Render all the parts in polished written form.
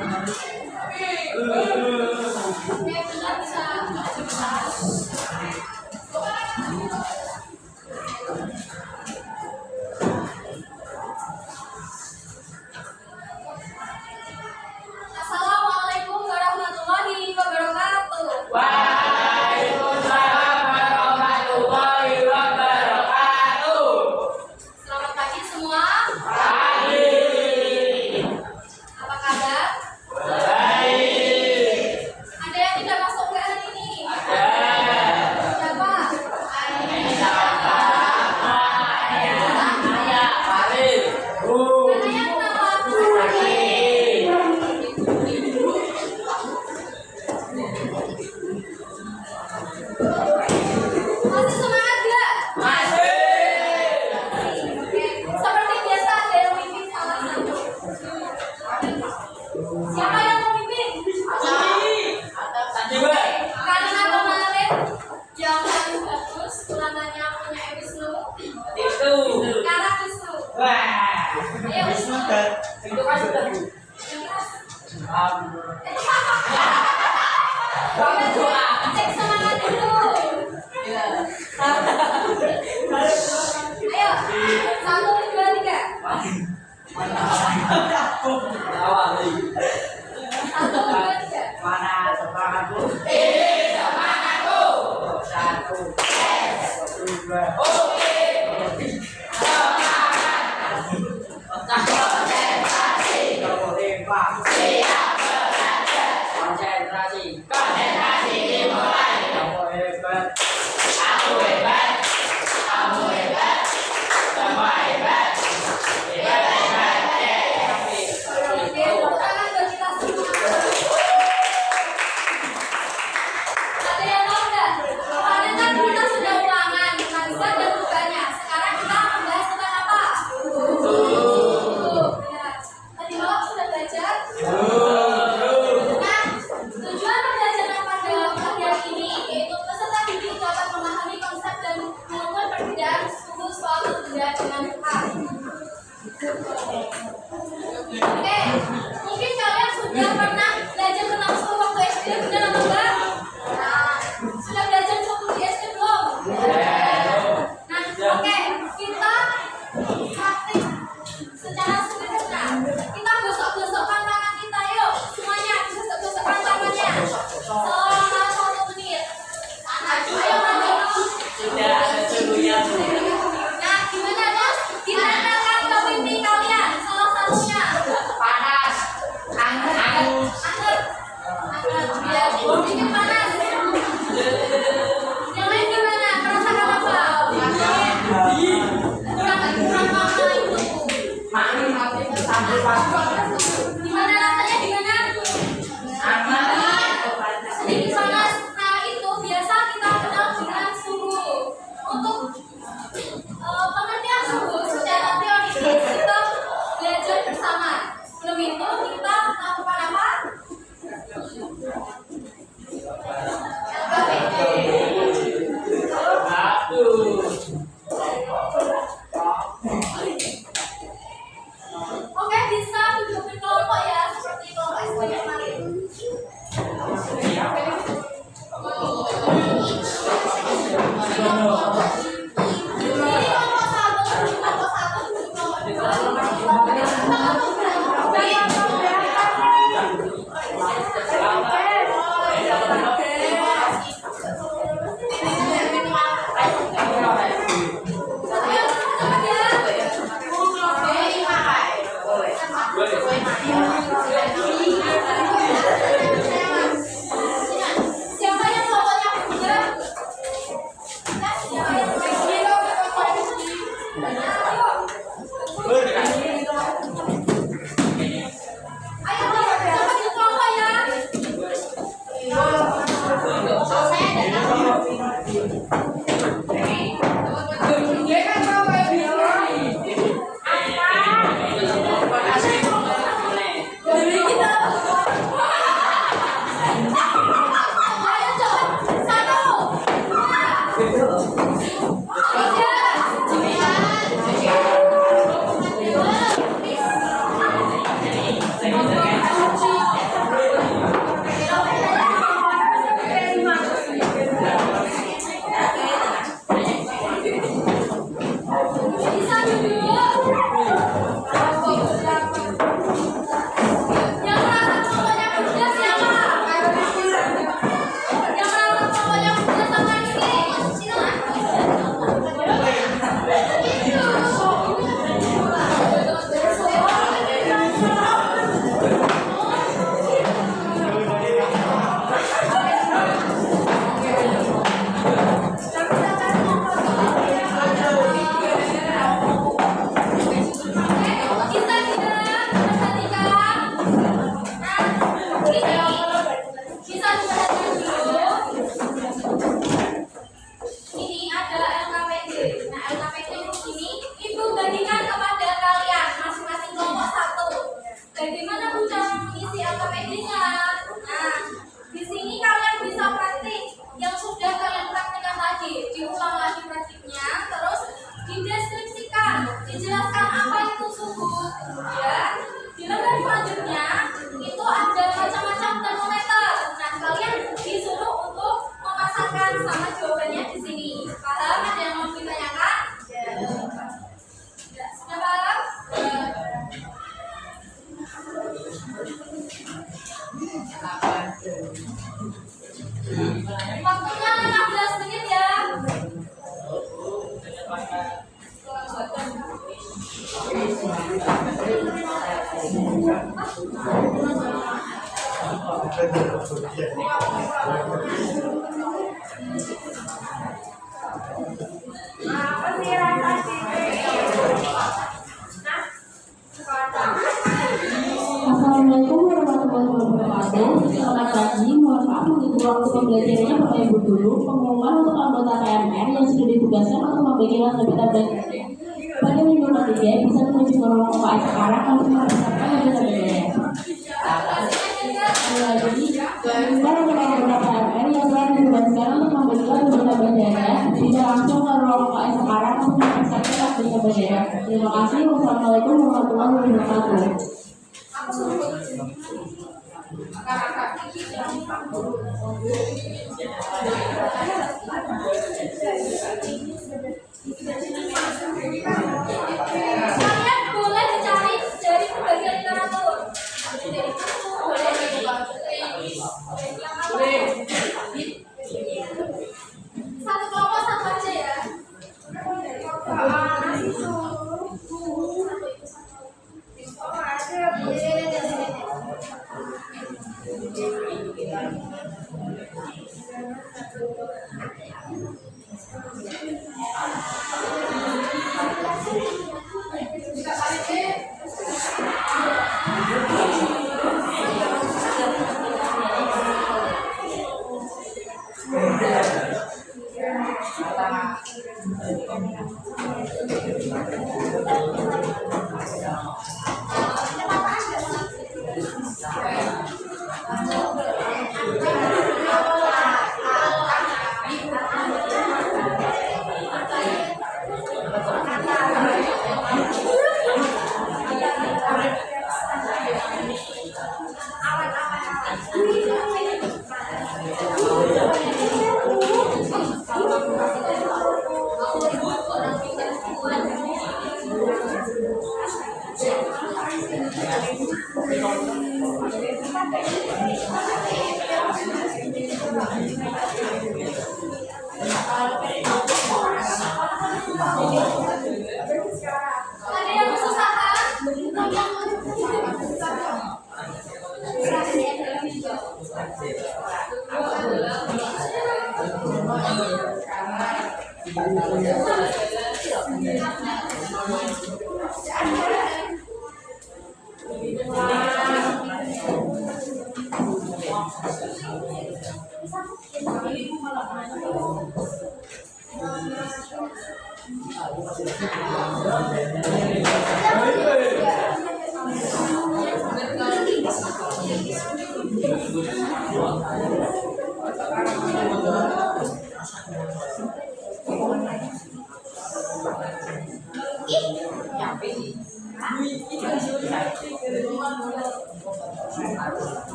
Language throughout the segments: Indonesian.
Assalamualaikum warahmatullahi wabarakatuh. Waalaikumsalam warahmatullahi wabarakatuh. Selamat pagi semua. Pagi. Apa kabar? Baik. Ada yang tidak masuk ke hari ini? Ada. Siapa? Paling. Namanya kenapa? Masih semangat gak? Masih. Oke. Seperti biasa ada yang memimpin salah satu. Siapa yang memimpin? Tadi Mbak. Karena kemarin yang paling bagus ulangannya punya Wisnu. Itu. Sekarang Wisnu. Wah. Ayo Wisnu. Itu kan sudah Bu. Cek semangat dulu. Ayo, 1, 2, 3. Awal nih. 1, 2, 3. Mana semangatku? Ini semangatku. 1, 2, oke. Semangat. Konsentrasi. Siap belajar. Konsentrasi. Konsentrasi dimulai. Kamu hebat. Aku hebat. Kamu hebat. Semua hebat. Hebat, hebat. Oke, tepuk tangan buat kita semua. Ada yang tahu nggak? Kemarin kan kita sudah ulangan, kalimat dan tugasnya. Sekarang kita membahas tentang apa? Ya. Tadi malam sudah belajar. Nah, tujuan pembelajaran pada pagi hari ini jadinya. Nah, di sini kalian bisa praktik yang sudah kalian praktikkan tadi, diulang lagi praktiknya, terus dideskripsikan, dijelaskan apa itu suhu, ya. Di lembar selanjutnya itu ada macam-macam termometer. Nah, kalian disuruh untuk memasangkan sama jawabannya di sini. Paham? Ada yang mau ditanyakan? Ya. Sudah paham? Waktunya 15 menit ya. Assalamualaikum warahmatullahi wabarakatuh. Selamat pagi. Mohon maaf mengganggu waktu pembelajarannya Bapak Ibu dulu. Pengumuman untuk anggota KMR yang sudah ditugaskan untuk membagikan data pada minggu ketiga bisa menuju ke ruang UKS sekarang untuk mempersiapkan data Jadi, para anggota KMR yang telah ditugaskan untuk membagikan data bandara bisa langsung ke ruang UKS sekarang untuk mempersiapkan data bandara. Terima kasih. Wassalamualaikum warahmatullahi wabarakatuh. Kalian boleh dicari dari berbagai literatur. Dari buku, boleh satu kelompok satu aja ya. Ada yang kesusahan?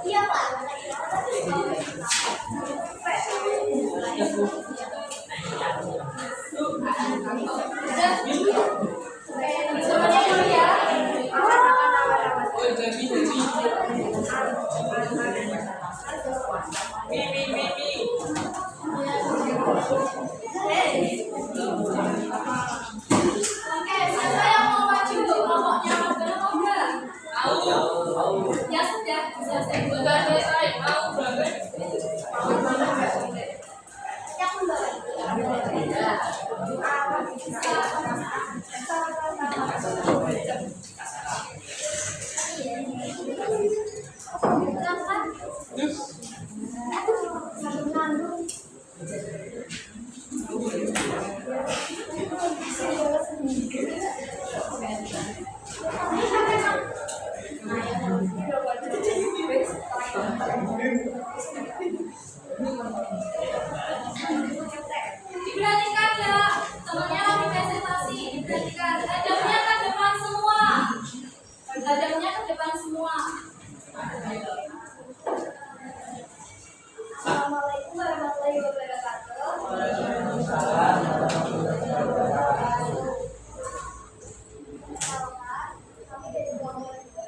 Iya, Pak. Semuanya dulu ya. Oke, siapa yang mau maju kelompoknya ngobrol-ngobrol? Ya sudah, selesai. Yang diperhatikan ya, temannya lagi presentasi, diperhatikan. Hadapnya ke depan semua. Hadapnya ke depan semua. Assalamualaikum warahmatullahi wabarakatuh. Kami dari Bogor juga.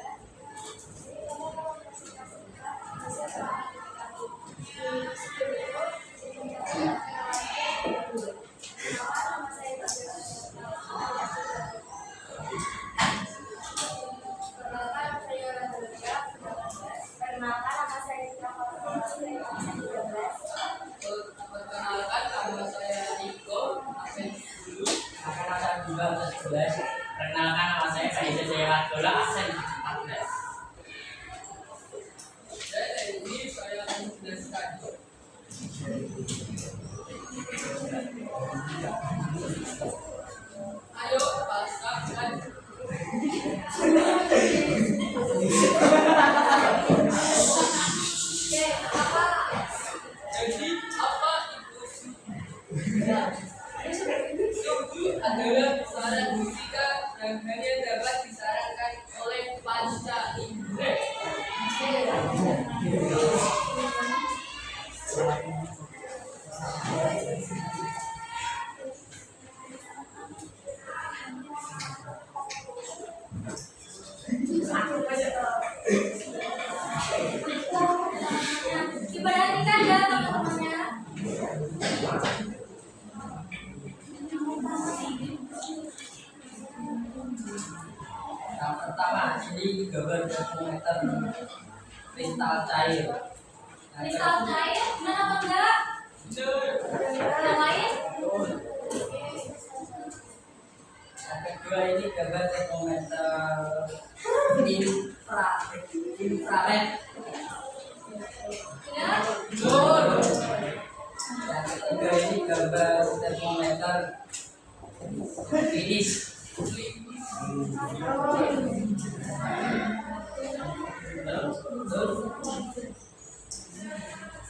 Perkenalkan nama saya Rita Perkenalkan nama saya Niko, absen 10. Akan saya juga absen 11. Perkenalkan nama saya Faiza Jaya Dola, absen 14. Dan ini saya akan menjelaskan. Ayo, pasang. Oke, apa? Jadi apa itu suku adalah besaran fisika yang hanya dapat disarankan oleh panca indera. Diperhatikan ya teman-temannya. Yang pertama, ini gambar termometer kristal cair. Kristal cair, benar apa enggak? Yang lain? Yang kedua, ini gambar termometer infrared. Ya. Yang ketiga, ini gambar termometer finish.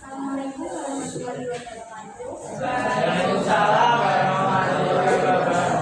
Assalamualaikum warahmatullahi wabarakatuh. Waalaikumsalam warahmatullahi wabarakatuh.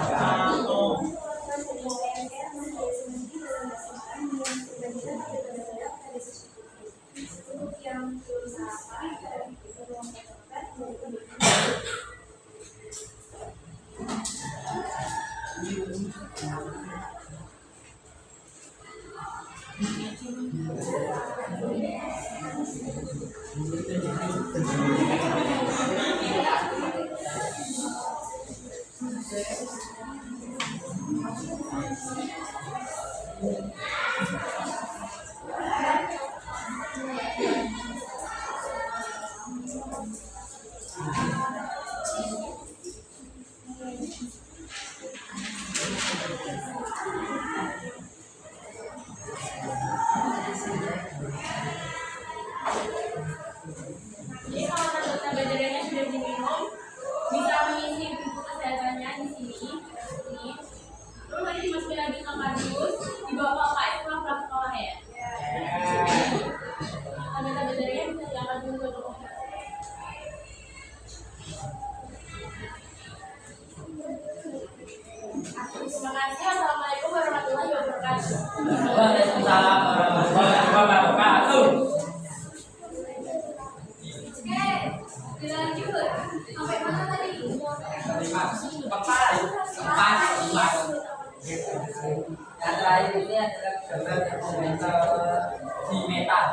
Jadi kalau anggota badannya sudah diminum, bisa mengisi buku kesehatannya di sini. Ini. Terus nanti dimasukin lagi ke kardus, dibawa ke UKS pulang ke sekolah ya. Anggota badannya bisa diangkat dulu ke komputer. kasih. Wassalamualaikum warahmatullahi wabarakatuh. Waalaikumsalam warahmatullahi wabarakatuh. Oke, dilanjut. Sampai mana tadi? Empat. Yang terakhir ini adalah gambar dokumenter di metal.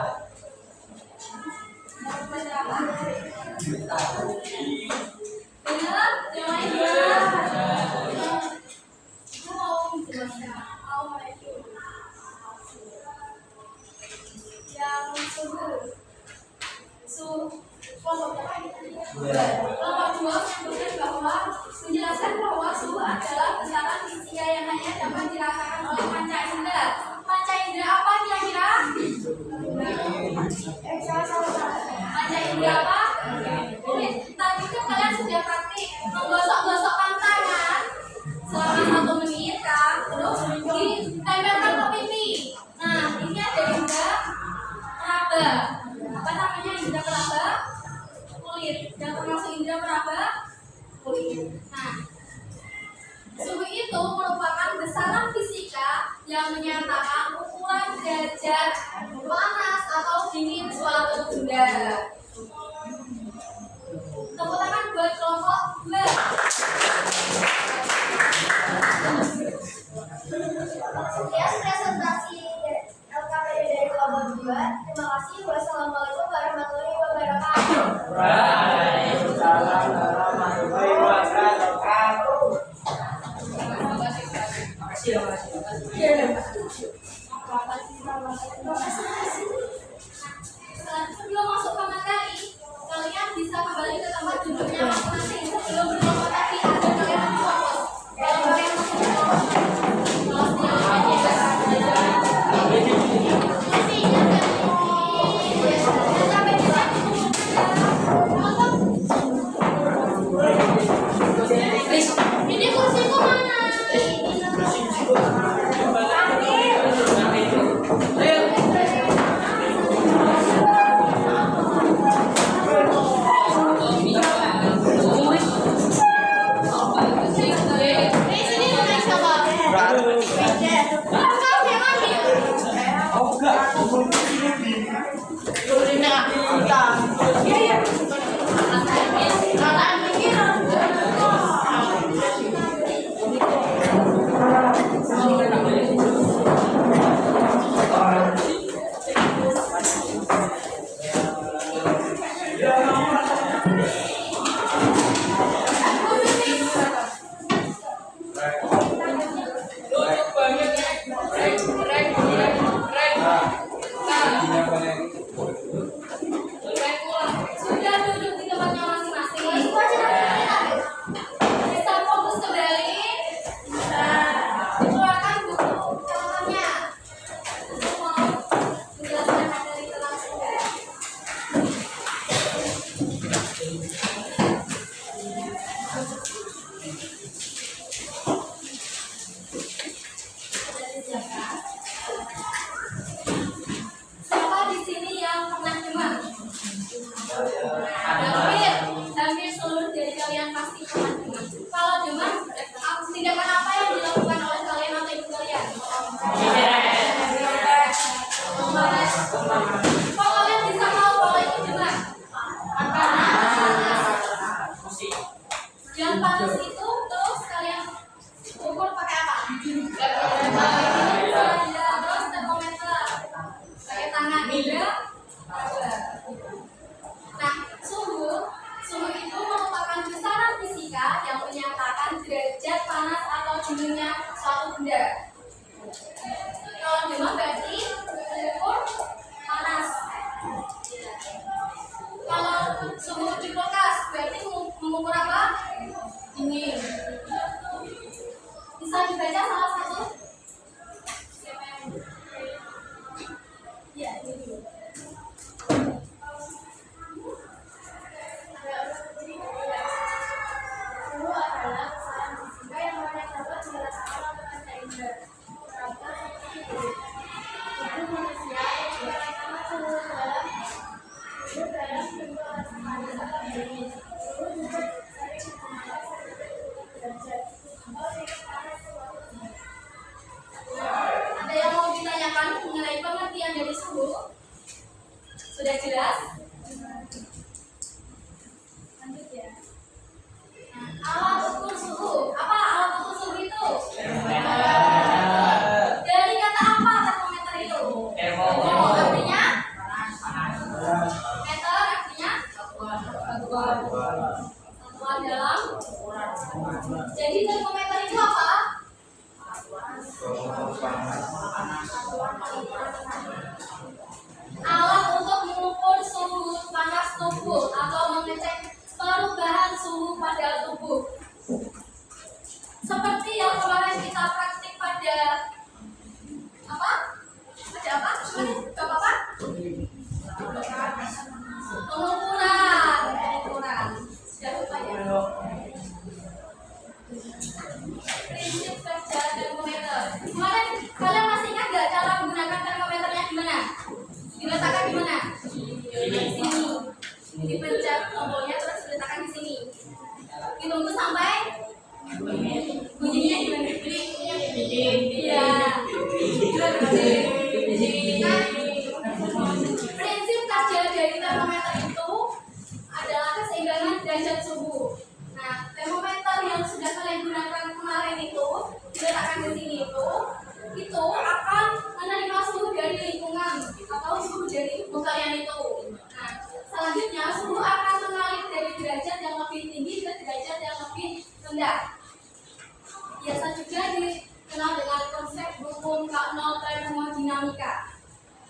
Benar? Yang lain gimana? Aku mau menjelaskan. Yang kelompok dua menyebutkan bahwa menjelaskan bahwa suhu adalah besaran fisika yang hanya dapat dirasakan oleh panca indera. Panca indera apa kira-kira? Panca indera apa? Kulit. Tadi kan kalian sudah praktik menggosok-gosokkan tangan selama 1 menit kan, terus ditempelkan ke pipi. Nah, ini ada indera peraba. Apa namanya indera peraba? Kulit. Dan termasuk indera peraba kulit. Nah, suhu itu merupakan besaran fisika yang menyatakan ukuran derajat panas atau dingin suatu benda. Tepuk tangan buat kelompok 2. Sekian presentasi LKPD dari kelompok 2. Terima kasih. Wassalamualaikum warahmatullahi wabarakatuh. Waalaikumsalam warahmatullahi wabarakatuh. Sebelum masuk ke materi, kalian bisa kembali ke tempat duduknya masing-masing. Sebelum berkelompok tadi ada kalian yang fokus. Kalau kalian masih berkelompok, kalau masih ingat ini kursiku mana? Sudah duduk di tempatnya masing-masing. Bisa fokus kembali. Keluarkan buku catatannya. Aku mau menjelaskan materi tentang suhu. Siapa di sini yang pernah demam? Hampir seluruh dari kalian pasti pernah demam. Kalau demam, tindakan apa yang dilakukan oleh kalian atau ibu kalian? Kok kalian bisa tahu kalau ini demam? Yang panas itu terus kalian ukur pakai apa? Terus termometer, pakai tangan juga. Nah, suhu itu merupakan besaran fisika yang menyatakan derajat panas atau dinginnya suatu benda. Kalau demam berarti mengukur panas. Kalau suhu di kulkas berarti mengukur apa? Dingin. Bisa dibaca salah satu? Ya, ini dulu. Suhu adalah besaran fisika yang mana dapat dirasakan oleh panca indera. Berapa tubuh manusia yang merasakan suhu dalam bentuk panas atau dingin. Suhu juga bisa ditentukan derajat. Kalau tidak panas suatu benda. Sudah jelas? Lanjut ya. Nah, alat ukur suhu. Apa alat ukur suhu itu? Dari kata apa termometer itu? Artinya? Meter artinya? Satuan dalam. Jadi termometer itu apa? Alat untuk mengukur suhu panas tubuh atau mengecek perubahan suhu pada tubuh. Seperti yang kemarin kita praktik pada apa? Pada apa? Kemarin Bapak apa? Pengukuran. Sudah lupa ya? Prinsip kerja termometer. Kemarin kalian masih ingat nggak cara menggunakan termometernya gimana? Diletakkan di mana? Di sini. Dipencet tombolnya terus diletakkan di sini. Ditunggu sampai bunyinya gimana? Iya. Prinsip kerja dari termometer itu adalah keseimbangan derajat suhu. Nah, termometer yang sudah kalian gunakan kemarin itu diletakkan di sini itu akan menerima suhu dari lingkungan atau suhu dari tubuh kalian itu. Nah, selanjutnya suhu akan mengalir dari derajat yang lebih tinggi ke derajat yang lebih rendah. Biasa juga dikenal dengan konsep hukum K0 termodinamika.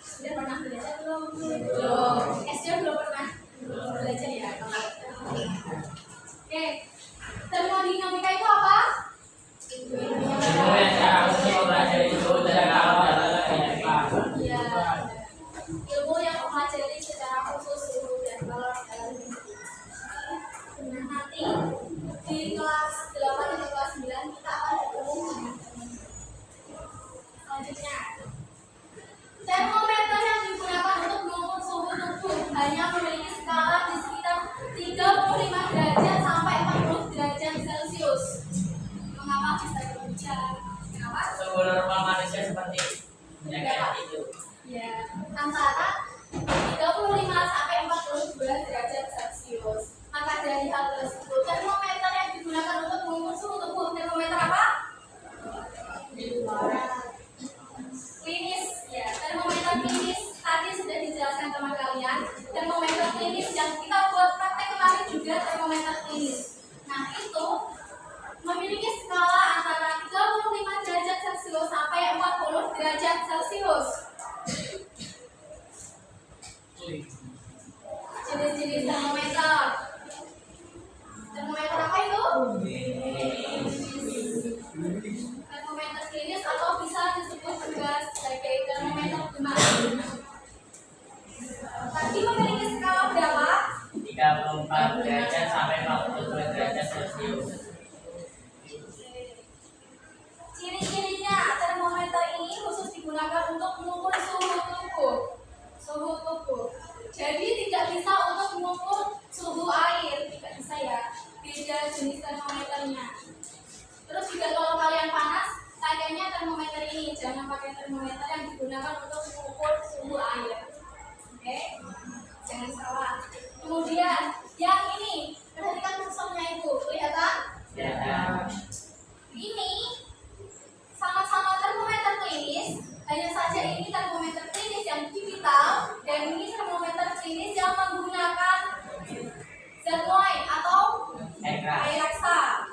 Sudah pernah belajar belum? Belum. SD belum pernah belajar ya. Oke, termodinamika itu apa? Ya, ilmu yang mempelajari secara khusus suhu dan kalor dalam hidup. Nah, nanti di kelas 8 atau kelas 9 kita akan bertemu. Selanjutnya, termometer yang digunakan untuk mengukur suhu tubuh hanya memiliki skala di sekitar 35 derajat sampai 40 derajat Celcius. Mengapa bisa demikian? Kenapa? Suhu normal manusia seperti kayak itu. Ya, antara 35 sampai 42 derajat Celcius. Maka dari hal tersebut, termometer yang digunakan untuk mengukur suhu tubuh, termometer apa? Klinis, ya, termometer klinis tadi sudah dijelaskan sama kalian. Termometer klinis yang kita buat praktek kemarin juga termometer klinis. Nah, itu memiliki skala antara 35 derajat Celcius sampai 40 derajat Celcius. Jenis-jenis termometer. Termometer apa itu? Termometer klinis atau bisa disebut juga sebagai termometer gema. Tadi memiliki skala berapa? 34 derajat sampai 42 derajat Celcius. Ciri-cirinya, termometer ini khusus digunakan untuk mengukur suhu tubuh. Suhu tubuh. Jadi tidak bisa untuk mengukur suhu air, tidak bisa ya. Beda jenis termometernya. Terus juga kalau kalian panas, pakainya termometer ini, jangan pakai termometer yang digunakan untuk mengukur suhu air. Oke? Jangan salah. Kemudian yang ini, perhatikan kursornya itu, kelihatan? Ya. Ini sama-sama termometer klinis, hanya saja ini termometer klinis yang digital dan ini termometer klinis yang menggunakan zat lain atau air raksa.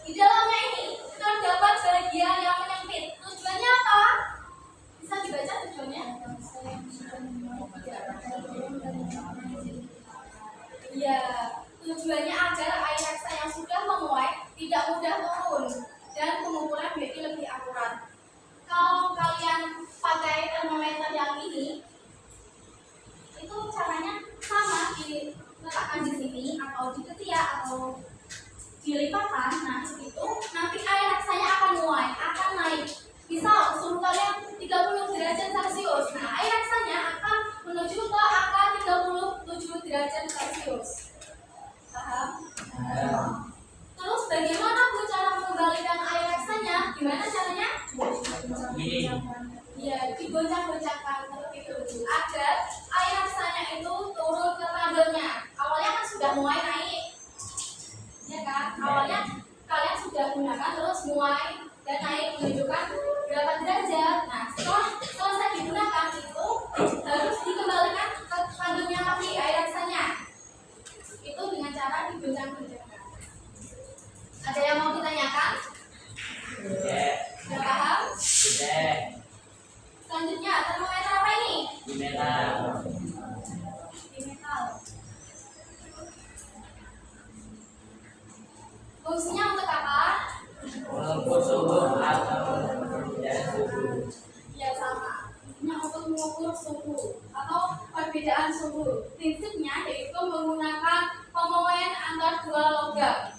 Di dalamnya ini terdapat bagian yang menyempit. Tujuannya apa? Bisa dibaca tujuannya? Ya, tujuannya agar air raksa yang sudah menguap tidak mudah turun dan pengukuran menjadi lebih akurat. Kalau kalian pakai termometer yang ini, itu caranya sama, diletakkan di sini atau di ketiak atau di lipatan. Nah, itu nanti air raksanya akan mulai akan naik. Misal suhu kalian 30 derajat Celcius. Nah, air raksanya akan menuju ke angka 37 derajat Celcius. Paham? Terus bagaimana Bu cara mengembalikan air raksanya? Gimana caranya? Gini. Ya, digoncang-goncangkan seperti itu. agar air laksanya itu turun ke tandanya. Awalnya kan sudah mulai naik, ya kan? Awalnya kalian sudah gunakan terus mulai dan naik menunjukkan berapa derajat. Nah, setelah selesai digunakan itu harus dikembalikan ke tandanya lagi air laksanya. Itu dengan cara digoncang-goncangkan. Ada yang mau ditanyakan? Tidak. Sudah paham? Tidak. Selanjutnya termometer apa ini? Di metal. Di metal. Fungsinya untuk apa? Mengukur suhu atau perbedaan suhu. Ya sama. Fungsinya untuk mengukur suhu atau perbedaan suhu. Prinsipnya yaitu menggunakan pemomen antar dua logam.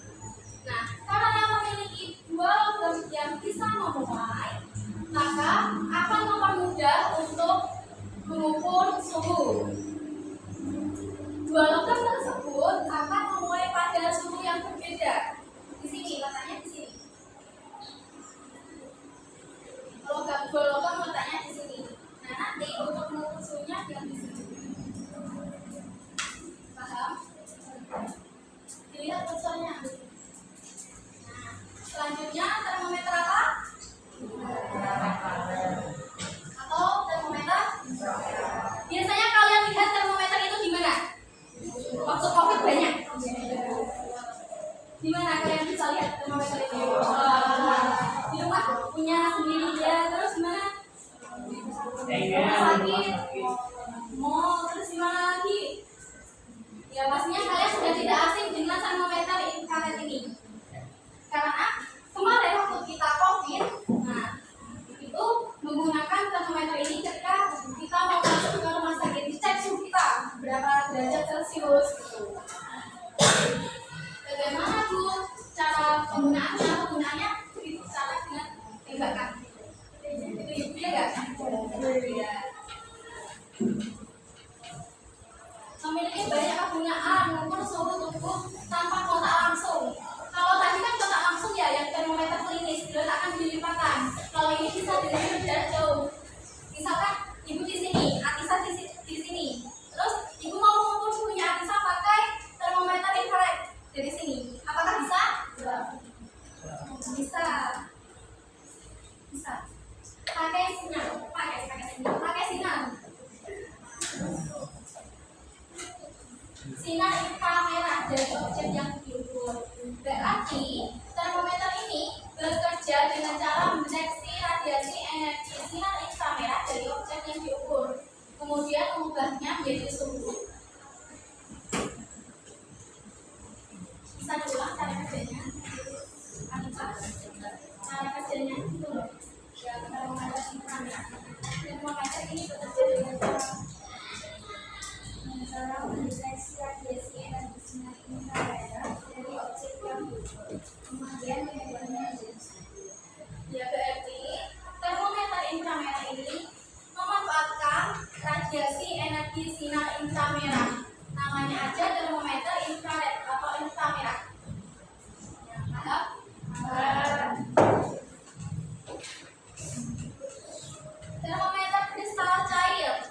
Nah, karena memiliki dua logam yang bisa memuai, maka akan mempermudah untuk mengukur suhu. Dua logam tersebut akan memuai pada suhu yang berbeda. Di sini letaknya di sini. Dua logam letaknya di sini. Nah, nanti untuk mengukur suhunya yang di sini. Paham? Dilihat kursornya. Nah, selanjutnya termometer apa? Atau termometer? Biasanya kalian lihat termometer itu di mana? Waktu COVID banyak. Di mana kalian bisa lihat termometer itu? Di rumah punya sendiri ya. Terus gimana? Rumah sakit. Mall. Terus gimana lagi? Ya pastinya kalian sudah tidak asing dengan termometer infrared ini. Karena kemarin waktu kita COVID, nah itu menggunakan termometer ini ketika kita mau masuk ke rumah sakit, dicek suhu kita berapa derajat Celcius gitu. Bagaimana Bu cara penggunaannya? Penggunaannya cara dengan tembakan. Itu ya enggak? Iya. Memiliki banyak kegunaan mengukur suhu tubuh tanpa kontak langsung. Kalau tadi kan kontak langsung ya, yang termometer klinis diletakkan di lipatan. Kalau ini bisa dilihat jarak jauh. Misalkan ibu di sini, Atisa di sini. Terus ibu mau mengukur suhunya Atisa pakai termometer infrared dari sini. Apakah bisa? Bisa. Bisa. Pakai sinar, pakai sinar. Sinar inframerah dari objek yang diukur. Berarti termometer ini bekerja dengan cara mendeteksi radiasi energi sinar inframerah dari objek yang diukur, kemudian mengubahnya menjadi suhu. Bisa diulang cara kerjanya? Cara kerjanya itu loh. Ya, termometer inframerah. Termometer ini bekerja dengan cara mendeteksi radiasi energi sinar inframerah dari objek yang diukur, kemudian mengubahnya menjadi suhu. Ya berarti termometer inframerah ini memanfaatkan radiasi energi sinar inframerah. Namanya aja termometer infrared atau inframerah. Ya, paham? Termometer kristal cair.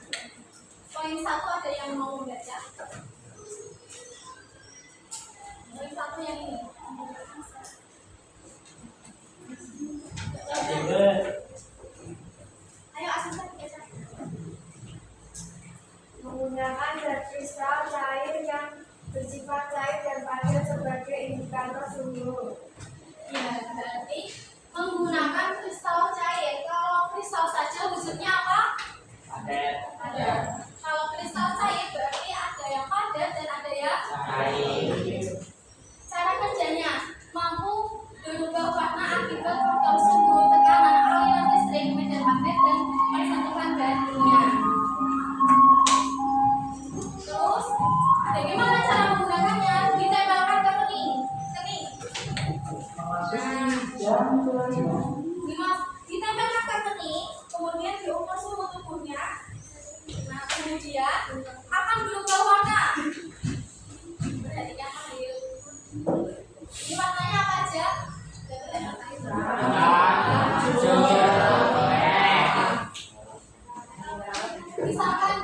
Poin 1 ada yang mau membaca? Poin 1 yang ini. Ayo asisten baca. Menggunakan zat kristal cair yang bersifat cair dan padat sebagai indikator suhu. Ya, berarti menggunakan kristal cair. Kalau kristal saja wujudnya apa? Padat. Kalau kristal cair berarti ada yang padat dan ada yang Cair. cara kerjanya mampu berubah warna akibat faktor suhu, tekanan, aliran listrik, medan magnet dan persatuan bahan kimia. Terus bagaimana cara menggunakannya? Ditempelkan ke kening. Ditempelkan ke kening, kemudian diukur suhu tubuhnya. Nah, kemudian akan berubah warna. Perhatikan ambil. Ini warnanya apa aja? Misalkan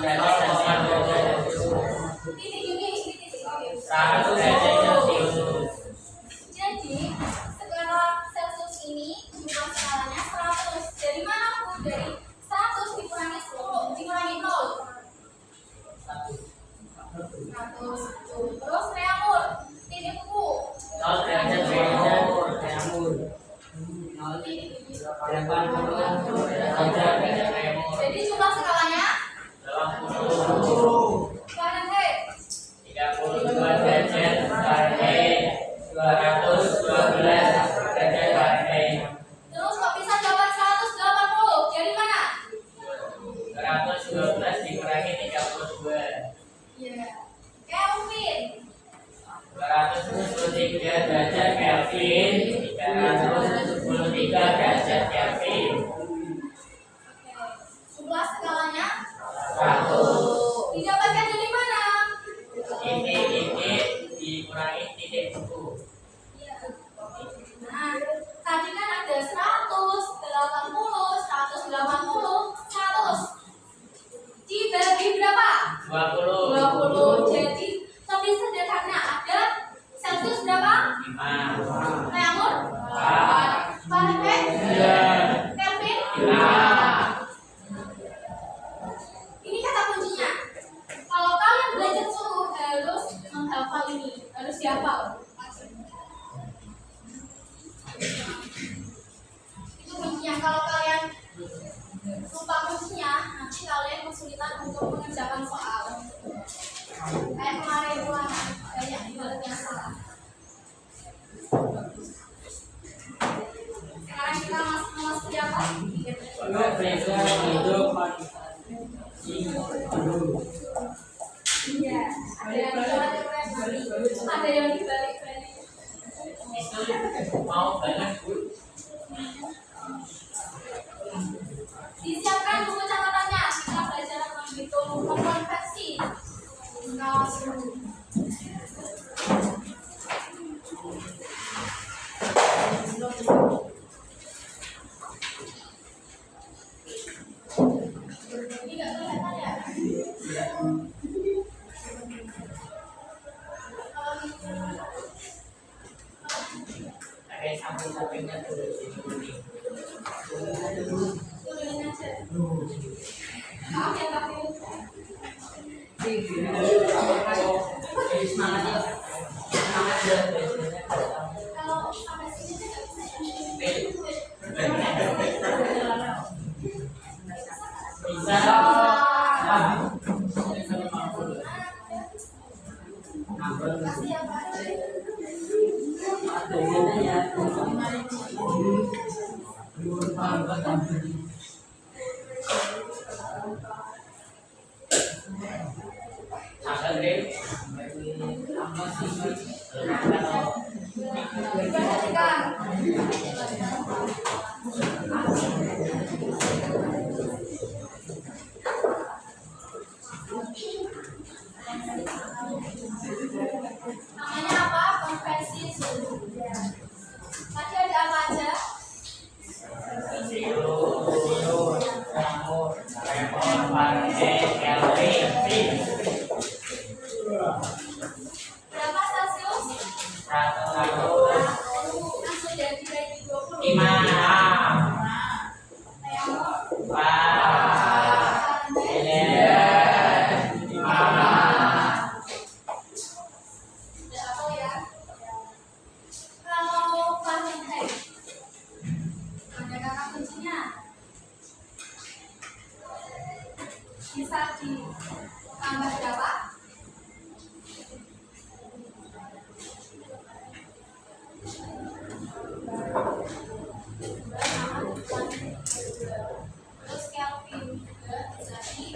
derajat Celcius. Titik ini titik. Oke. 100 derajat Celcius. Jadi skala Celcius ini jumlah skalanya 100. Dari mana Bu? Dari 100 dikurangi 10 dikurangi 0. 100. Terus reamur. Titik Bu. 0 derajat Celcius. Jadi jumlah skalanya 80. Fahrenheit. 32 derajat Fahrenheit. 212 derajat Fahrenheit. Terus kok bisa dapat 180? Dari mana? 212 dikurangi 32. Iya. Kelvin. 273 derajat Kelvin. 373 derajat Kelvin. Jumlah skalanya 100. didapatkan dari mana? Titik dikurangi titik buku. Iya. Nah, tadi kan ada 100, 80, 180, 100. Dibagi berapa? 20. 20. Jadi lebih sederhana ada Celcius berapa? 5. Reamur? 4. Fahrenheit? 9. Kelvin? 5. Ini kata kuncinya. Kalau kalian belajar suruh harus menghafal ini, harus dihafal. Itu kuncinya. Kalau kalian lupa kuncinya, nanti kalian kesulitan untuk mengerjakan soal. Kayak kemarin ulangan banyak banget yang salah. Sekarang kita memasuki apa? Iya, ada yang dibalik-balik. Itu mau banget Bu. Disiapkan buku catatannya. Kita belajar menghitung konversi skala suhu. Ini nggak kelihatan ya? Kalau gitu, Pakai samping-sampingnya dulu sini. turunin aja. Maaf ya tapi Semangatnya. Semangat ya. kalau sampai sini saya nggak bisa ya. Bisa. Kasih ya Pak. Diperhatikan. Namanya apa? Konversi suhu. Tadi ada apa aja? Berapa Celcius? Langsung jadi 20. Reamur? Udah apa ya? Kalau Fahrenheit ada kata kuncinya. Bisa ditambah berapa? Terus Kelvin juga bisa di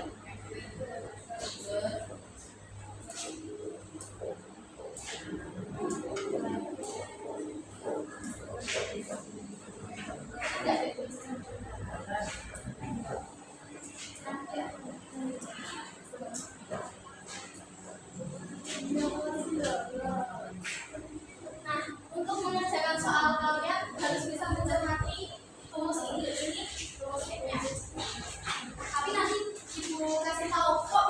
Nah, untuk mengerjakan soal kalian harus bisa mencermati rumus ini, rumus F-nya. Tapi nanti ibu kasih tahu kok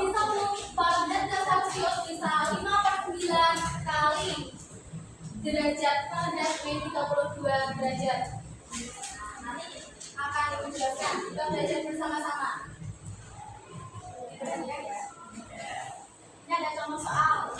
belajar bersama-sama. Ini ada contoh soal.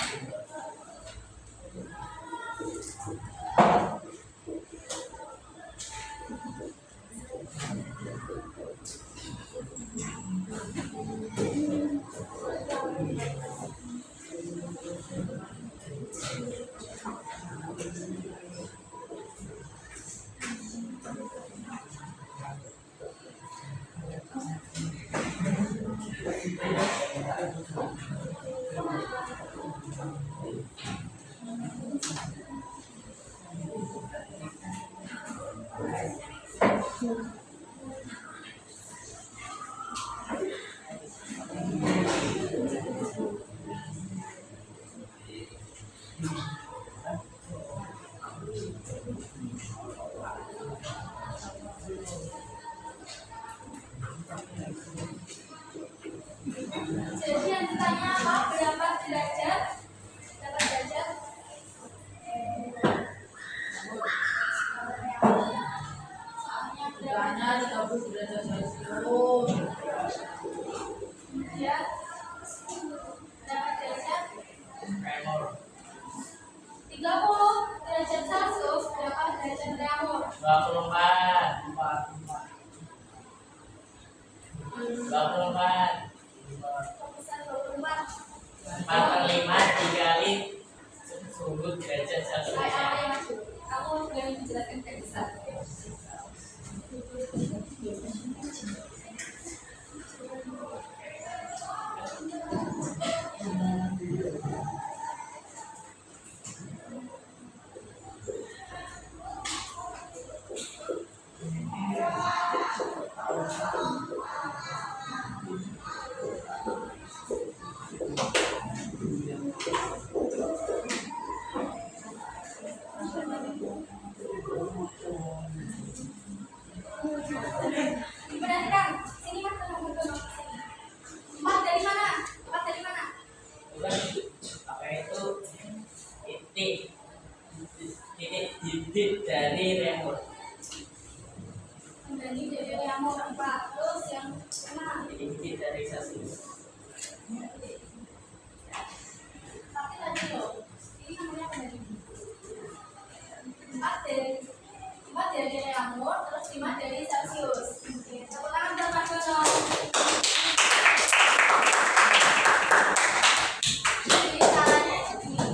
Jadi yang ditanya apa? Berapa derajat? Berapa derajat? Soalnya berapa? 30 derajat Celcius. Ya. Berapa derajat? 30 derajat Celcius. Berapa derajat Reaumur? 24. 24. Besar 24. 4/5 dikali suhu derajat Celcius. Kamu yang menjelaskan kayak besar. Diperhatikan, sini mas, tengok. 4 dari mana? 4 dari mana? Apa itu? Titik dari reaumur. Dari Reaumur 4. Terus yang mana? Titik dari Celcius. Tapi tadi loh, ini namanya apa tadi? 4 dari Reaumur, terus 5 dari Celcius. Tepuk tangan buat Mas Dono. Jadi caranya begini.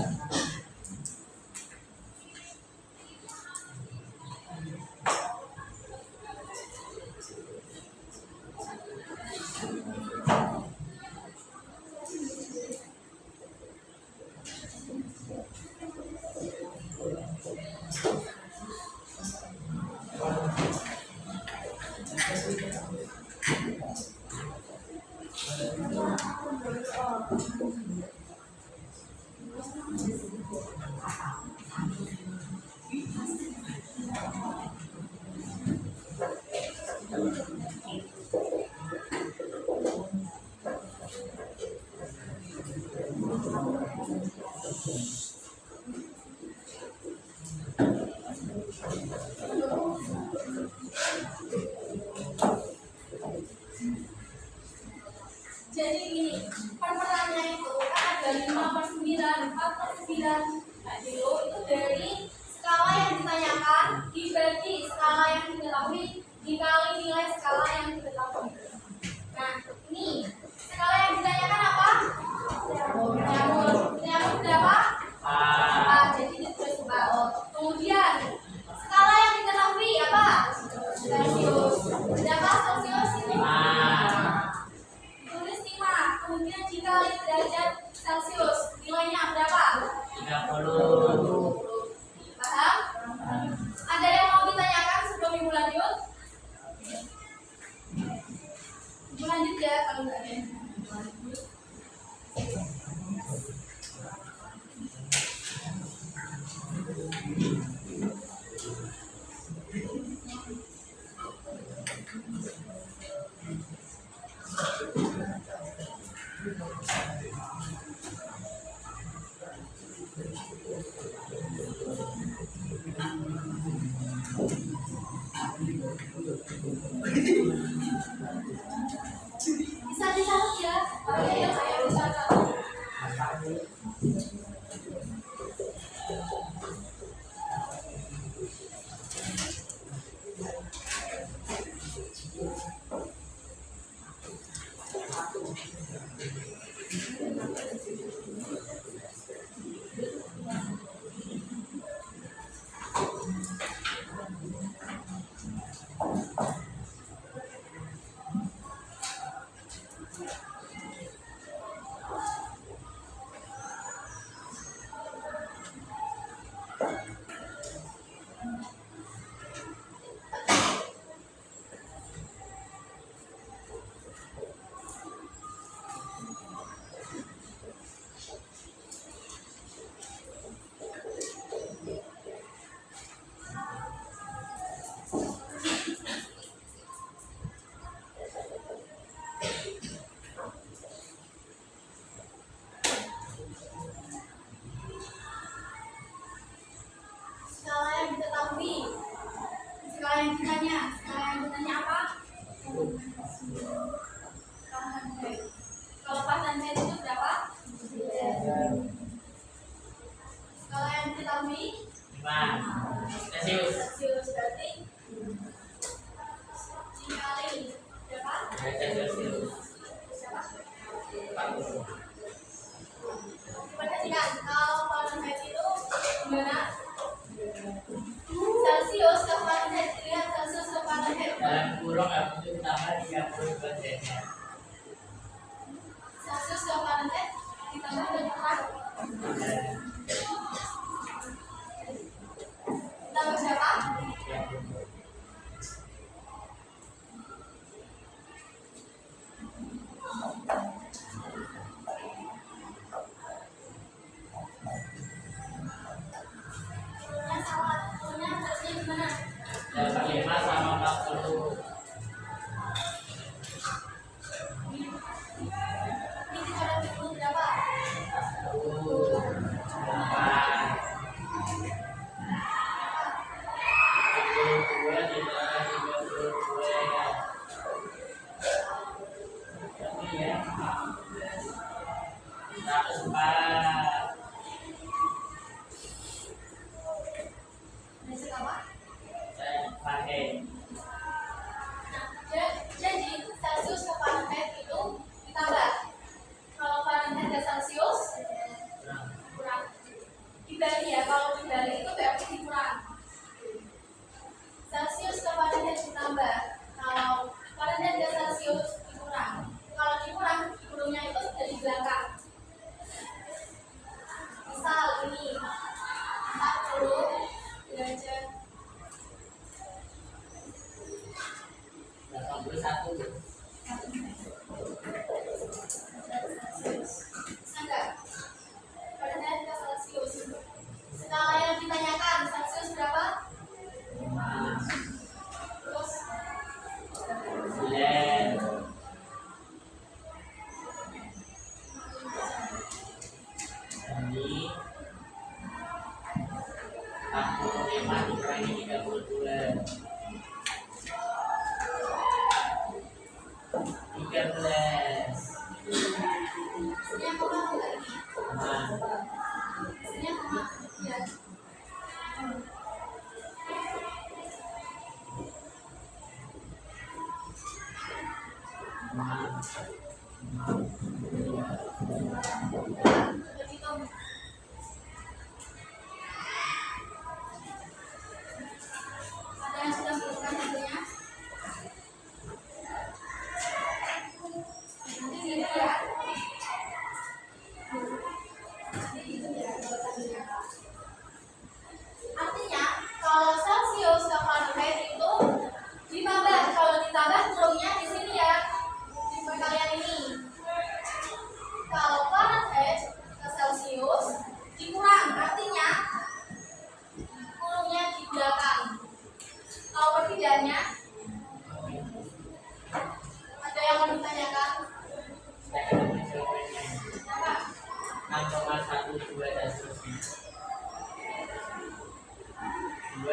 Jadi gini, perbedaannya itu kan ada 5/9, 4/9. Nah, dulu itu dari skala yang ditanyakan dibagi skala yang diketahui dikali nilai skala yang diketahui. Nah, ini skala yang ditanyakan apa? Reaumur. Reaumur berapa? 4. Jadi ditulis 4. Kemudian skala yang diketahui apa? Celcius. Berapa Celcius ini? Tulis 5. Kemudian dikali derajat Celcius. Nilainya berapa? 30. Paham? Ada yang mau ditanyakan sebelum ibu lanjut? Ibu lanjut ya kalau nggak ada. Bisa dicatat ya. Oke, yang saya bisa catat. Skala yang diketahui, skala yang ditanya, apa? Fahrenheit. Kalau Fahrenheit itu berapa? Skala yang diketahui, 5 Celsius. Celsius berarti dikali berapa? Derajat Celsius. Berapa? 40. Perhatikan, kalau Fahrenheit itu gimana? Celsius ke Fahrenheit, lihat Celsius ke Fahrenheit. Dalam kurung untuk tambah 32 derajat. Celsius ke Fahrenheit ditambah dan kurang. Tambah berapa? 30. Turunnya salah, turunnya harusnya gimana? 5 sama 40. Ini kita ada 30 berapa? 104. Besok apa? Saya pakai Nah, jadi Celsius ke Fahrenheit itu ditambah. Kalau Fahrenheit ke Celsius kurang. Dibalik ya, kalau dibalik itu berarti dikurang. Celsius ke Fahrenheit ditambah. Kalau Fahrenheit ke Celsius dikurang. Kalau dikurang, kurungnya itu sudah di belakang. Misal ini 40 derajat 81. Enggak. Fahrenheit ke Celsius. Skala yang ditanyakan Celsius berapa? 5 Terus 9. Ini 45 dikurangi 32. 13. sininya koma enggak ini? Nah, Sininya koma. Ya. Begitu. Ada yang sudah menemukan hasilnya? Nanti dilihat. Artinya, kalau Celsius ke Fahrenheit itu ditambah. Kalau ditambah kurungnya di sini ya, di perkalian ini. Kalau Fahrenheit ke Celsius dikurang, artinya kurungnya di belakang. Tahu perbedaannya? Ada yang mau ditanyakan? saya akan mencoba Apa? 6,12 dan seterusnya. 2.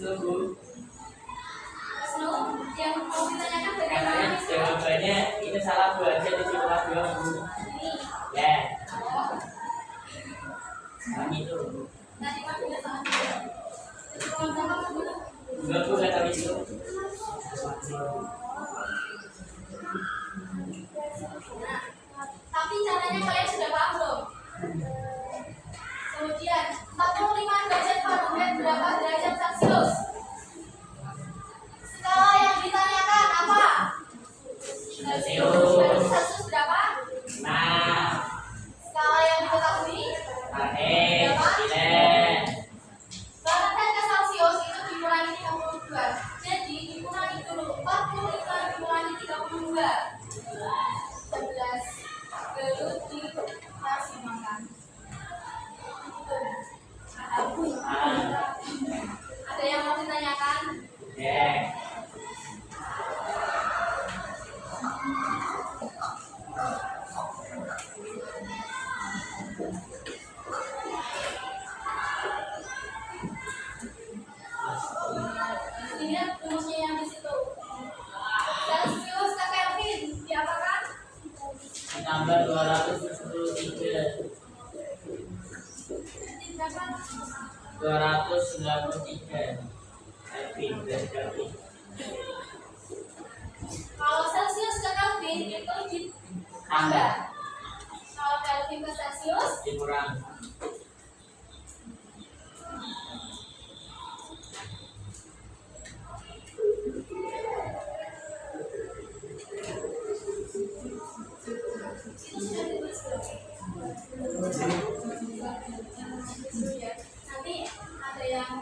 Wisnu, Wisnu, yang mau ditanyakan bagaimana katanya Wisnu? jawabannya itu salah Bu aja di sekolah 2 Bu. Ini. Ya, Oh, kami itu. nanti kan tidak salah juga. Kalau sama kan dulu. Enggak Bu kata Wisnu. Nah, tapi caranya kalian sudah paham belum? Kemudian 45 derajat Fahrenheit berapa derajat Celcius? Skala yang ditanyakan apa? Celcius. Berarti Celcius berapa? Nah, Skala yang diketahui? Fahrenheit, Berapa? Gile. Fahrenheit ke Celcius itu dikurangi 32. Jadi dikurangi dulu 45 dikurangi 32. 11. Baru dikasih makan. Ada yang mau ditanyakan? Ya. Lihat rumusnya yang di situ. Celcius ke Kelvin diapakan? Ditambah 273. Nanti berapa? 293. Kelvin, dan Kelvin. Kalau Celcius ke Kelvin itu ditambah. Kalau Kelvin ke Celcius Dikurang. itu sudah ditulis belum? Ya. Nanti ada yang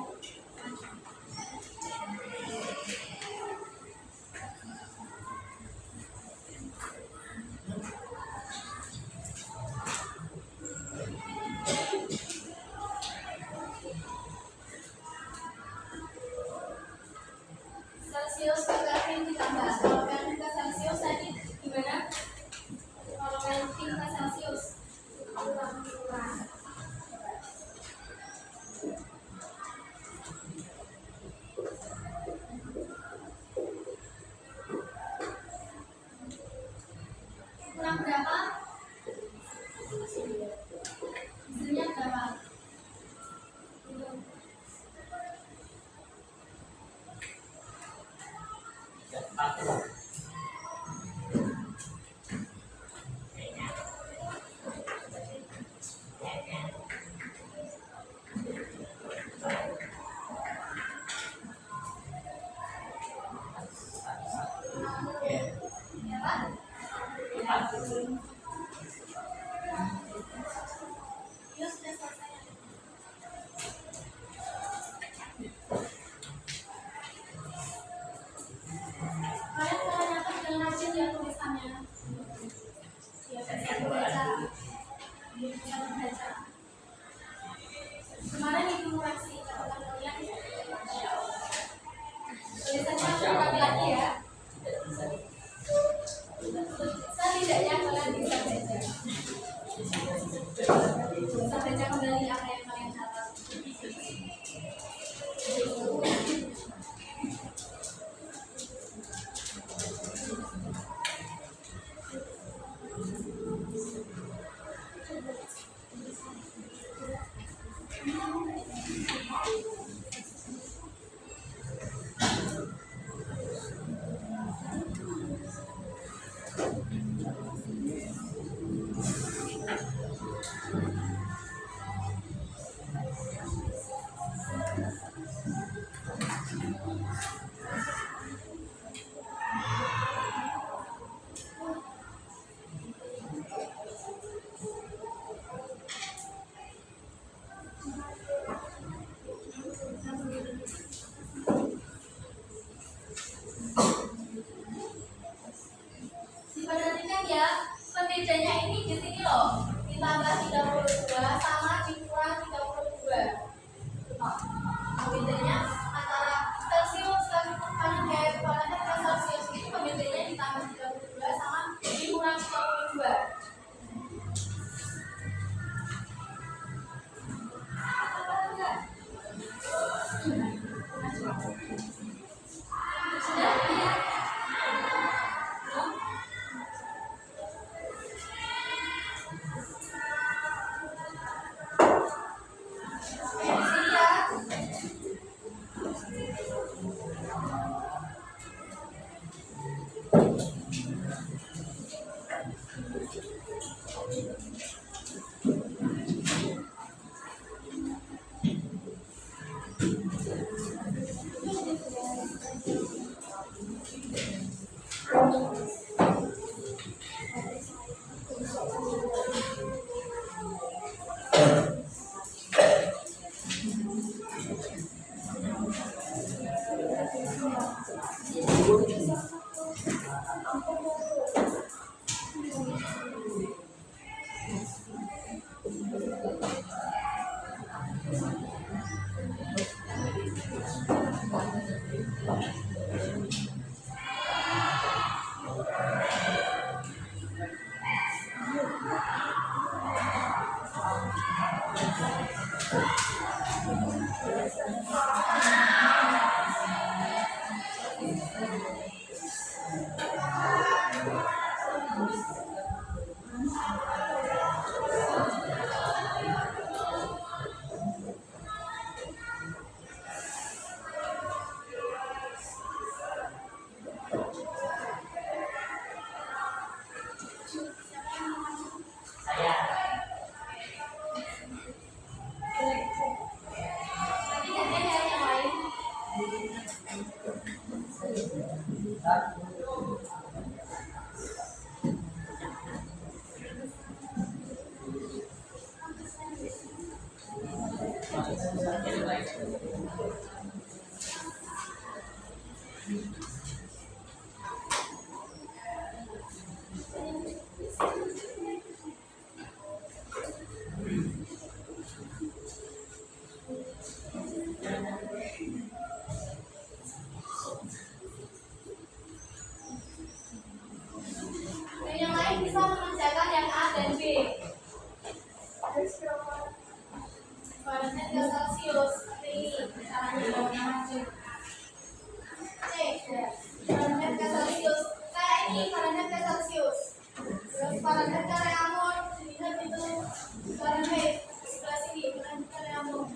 Celcius ke Kelvin ditambah. Kalau Kelvin ke Celcius tadi gimana? Kalau Kelvin ke Celcius kurang. Kurang berapa? Hasilnya berapa? Ya, sudah selesai. Kalian ternyata dengan rajin ya tulisannya. Ya, bisa dibaca. Bisa dibaca. Kemarin ibu koreksi catatan kalian. Tulisannya aku lagi ya. Setidaknya kalian bisa baca. Bisa baca kembali apa yang kalian catat. Saya. Nanti gantian ya yang lain. Dan yang lain bisa mengerjakan yang A dan B. Fahrenheit ke Celsius seperti ini caranya. C. Fahrenheit ke Celsius kayak ini, Fahrenheit ke Celsius. Terus Fahrenheit ke Reaumur, dilihat itu Fahrenheit sebelah sini, Fahrenheit ke Reaumur.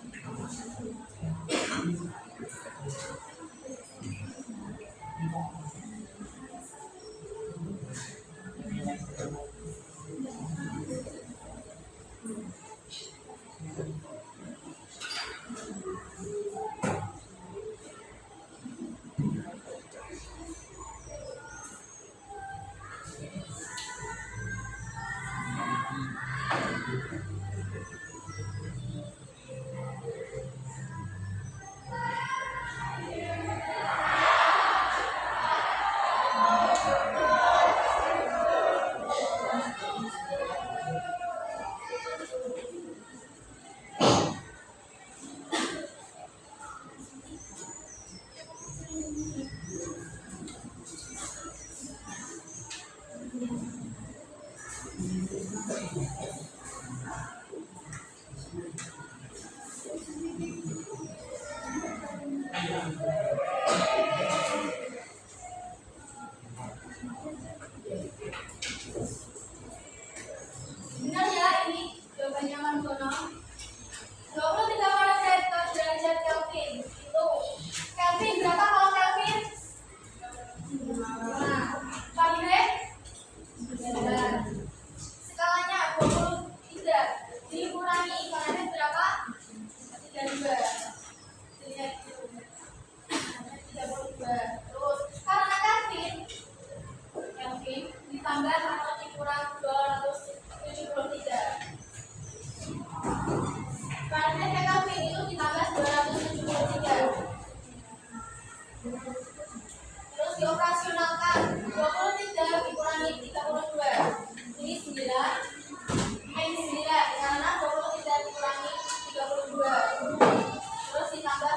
Benar ya ini jawabannya Margono. 23 Fahrenheit ke derajat Kelvin itu Kelvin berapa kalau Kelvin? Nah, Fahrenheit skalanya 23 dikurangi Fahrenheit berapa? 32. Lihat itu. 32. Terus karena Kelvin ditambah atau dikurang 273. Fahrenheit ke Kelvin itu ditambah 273. Terus dioperasionalkan 23 dikurangi 32. Ini 9. Ini 9 karena 23 dikurangi 32. Terus ditambah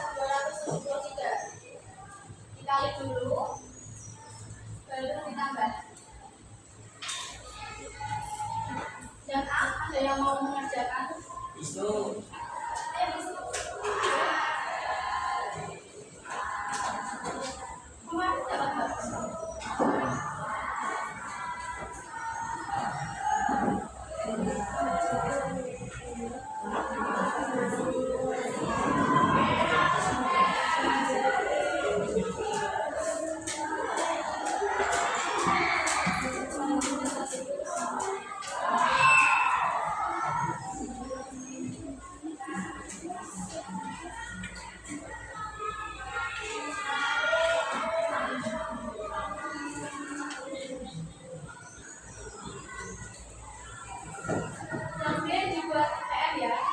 273. Dikali dulu. Baru ditambah. Yang A ada yang mau mengerjakan? Itu Kemarin dapat bagus. Yang B dibuat PR ya.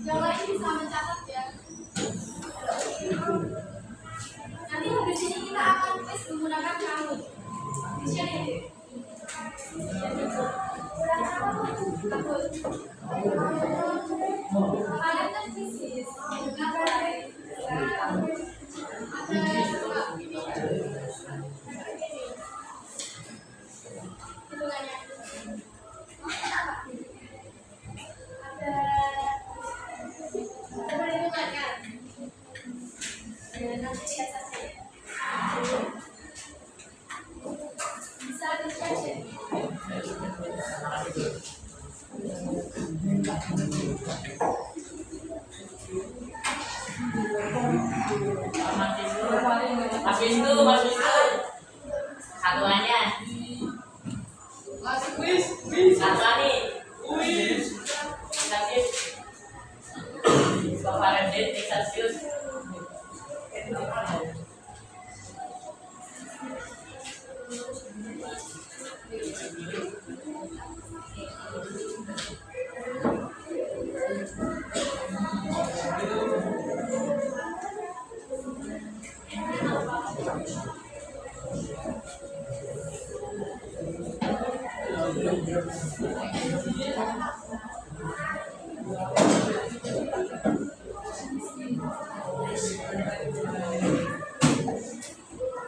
Yang lain bisa mencatat ya. Nanti habis ini kita akan tes menggunakan kamu. Di sini. Kalian kan fisis. Bisa dicek ya. Mas Wisnu. Satuannya. Satuan nih. Celsius. Bapak Fahrenheit, Celsius.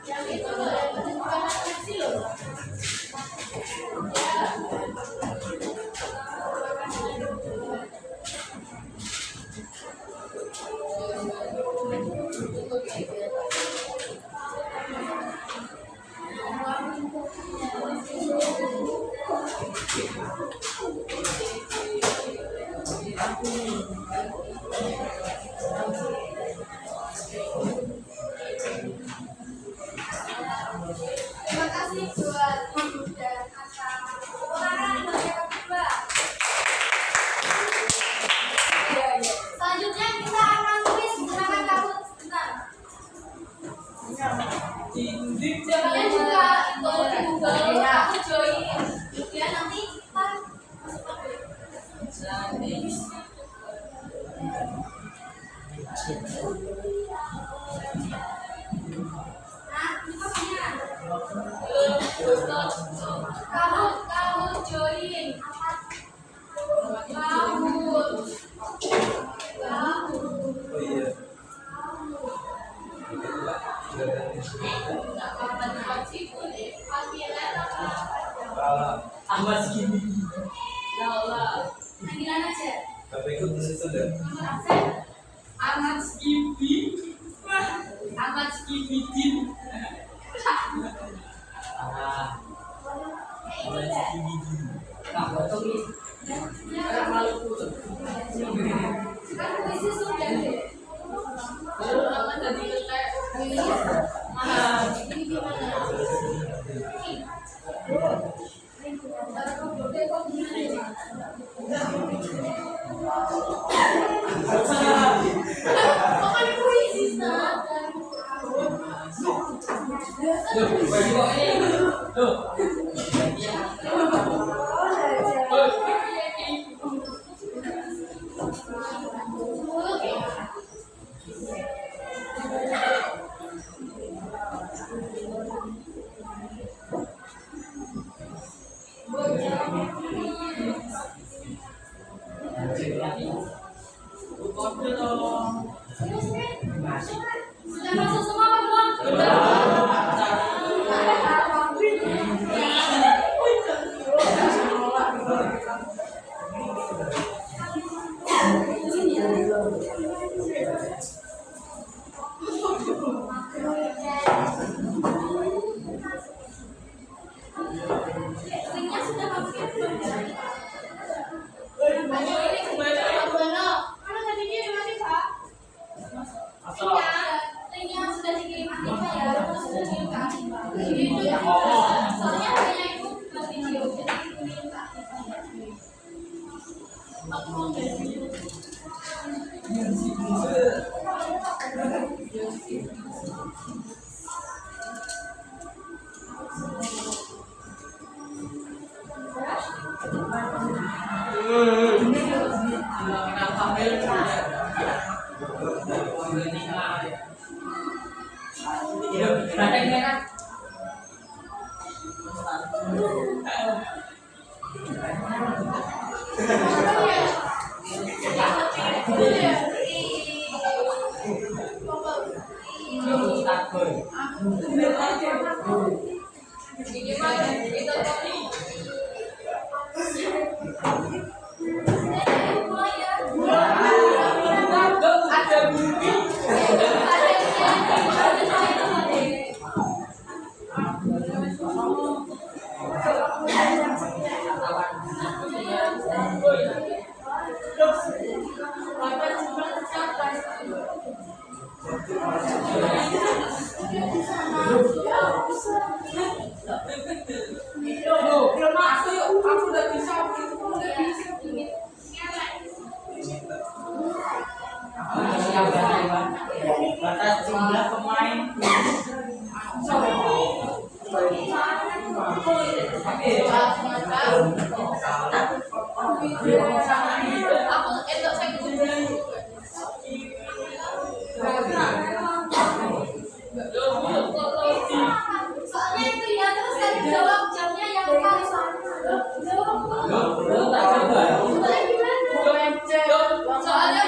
Yang itu loh, yang bukan kecil loh. Terima kasih buat Ibu dan atas keterangan buat yang kedua. Selanjutnya kita akan tulis menggunakan kabut. Bentar. Kalian juga itu di Google aku join. Ya nanti kita masuk Nah, ini pastinya. Kabut join. Ahmad Skibi. Ya Allah. Panggilan aja. Tapi ikut di situ deh. Nomor absen. Ahmad Skibi. Ahmad Skibidin. Ahmad Skibidin. Kak, potong nih. Kayak Maluku tuh. Kan puisi sudah deh. Lalu nama jadi kayak Ini gimana? Pokoknya puisi bagi kok ini. Tuh. Kode dong. Masih. Sudah masuk semua apa belum? Linknya sudah masuk ya? Ayo ini kembali Pak Bono. Mana tadinya dimana Pak? Atau Linknya sudah dikirim Anifa ya, terus sudah dikirim ke Anifa. Jadi itu ya. Soalnya hanya itu buat video, jadi dikirim ke Anifa. Aku mau video. kenapa Aku entuk saya kumpulin. Soalnya itu ya, terus saya jawab jamnya yang pas. Soalnya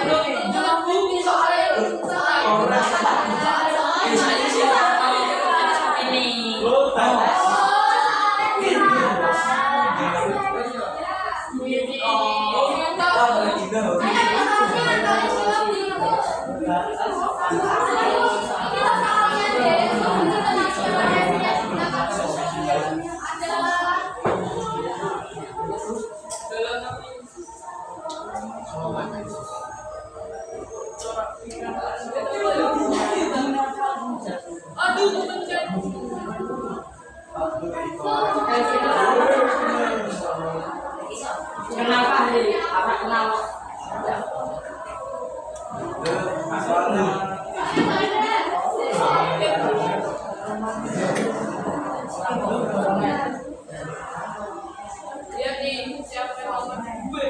Kenapa? Apa kenapa? lihat nih siapa yang nomor gue.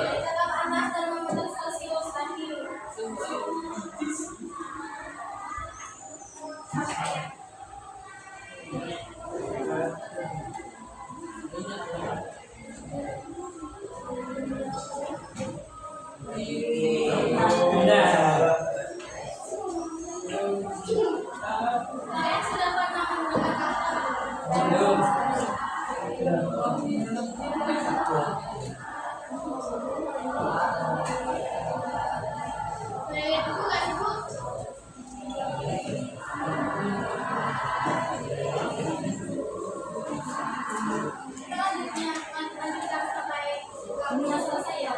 Tetap panas dan memenuhi Celcius tadi. Kalian sudah pernah menggunakan kata itu nggak sih, Bu? Kita lanjutkan sampai kamunya selesai ya.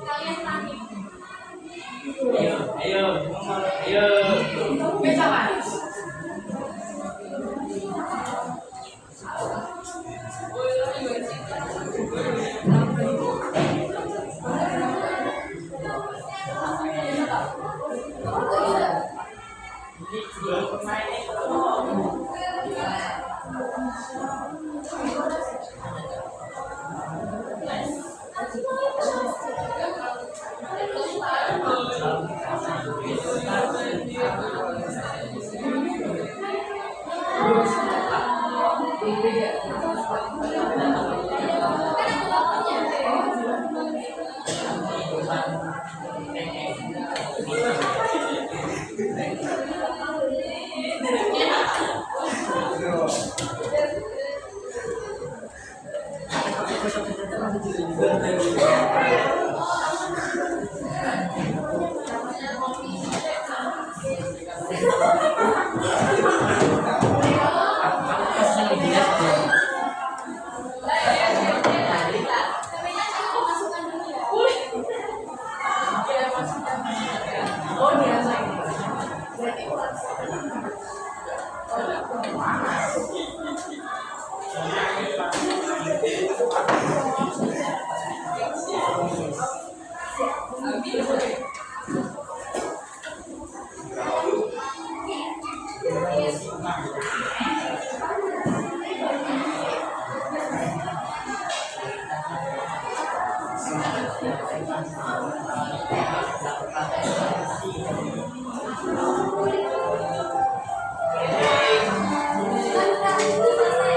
Kalian panik. Ayo.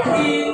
Thank you.